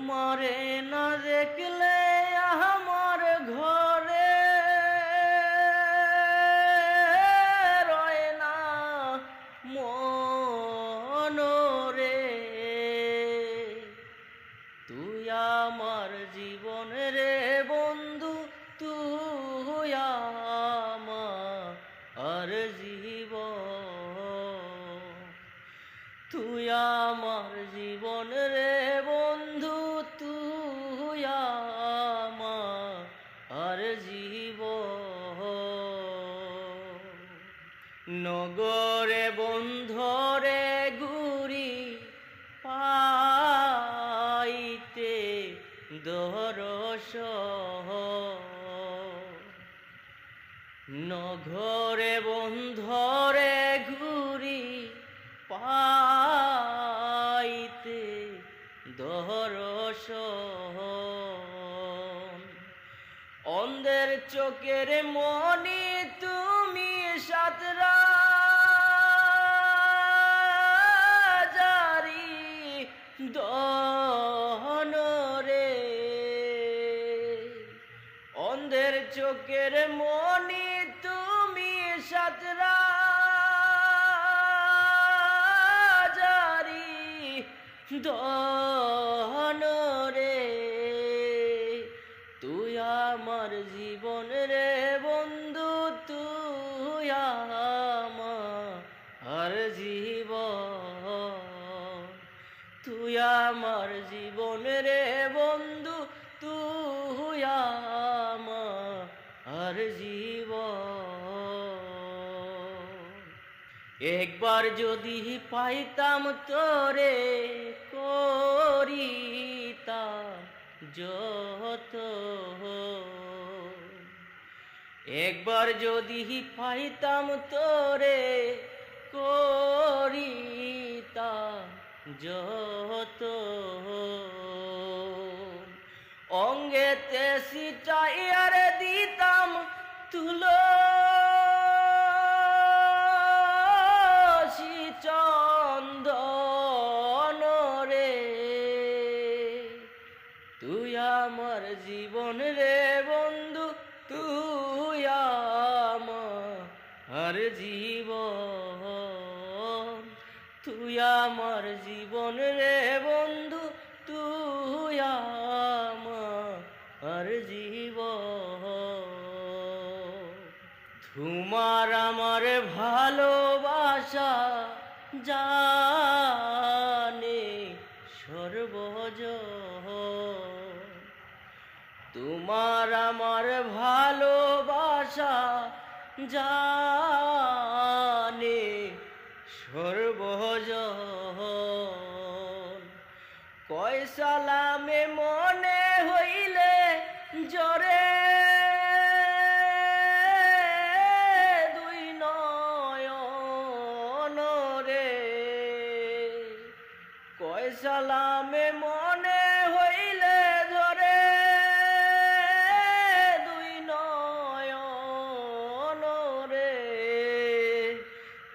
তোমারে না দেখলে আমার ঘরে রয় না মনরে। তুই আমার জীবন রে বন্ধু, তুই আমার জীবন। তুই আমার জীবন রে বন্ধু, তুই আমার জীবন। নগরে বন্ধরে ঘুরি পাইতে দরশন। নগরে বন্ধরে ঘুরি পাইতে দরশন। অন্ধের চোখের মনি তুমি সাতরাজারি দহন রে। অন্ধের চোখের মনি তুমি সাতরাজারি দহন রে। তুই আমার জীবন রে বন্ধু, তুই আমার জীবন। তুই আমার জীবন রে বন্ধু, তুই আমার জীবন। একবার যদি পাইতাম তোরে করিতাম যত। একবার যদি পাইতাম তোরে করিতাম যত। অঙ্গেতে সিটাইয়ার দিতাম তুলসী চন্দন রে। তুই আমার জীবন রে বন্ধু, তুই আমার জীবন। তুই আমার জীবন রে বন্ধু, তুই আমার জীবন। তোমার আমার ভালোবাসা জানে সর্বজন। তোমার আমার ভালোবাসা জানে সর্বজন। কয় সালামে মনে হইলে জরে দুই নয়ন রে। কয় সালামে মনে হইলে জরে দুই নয়ন রে।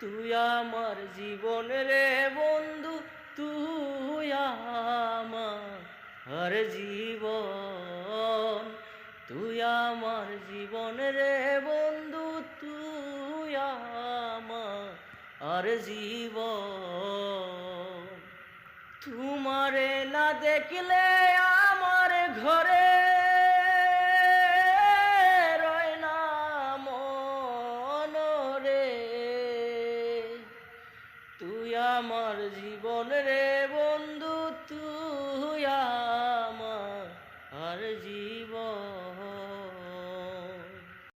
তুই আমার জীবন রে বন্ধু, তুই আমার জীবন। তুই আমার জীবন রে বন্ধু, তুই আমার জীবন। তোমারে না দেখলে আমার ঘরে রয় না মনরে। তুই আমার জীবন রে বন্ধু, তুই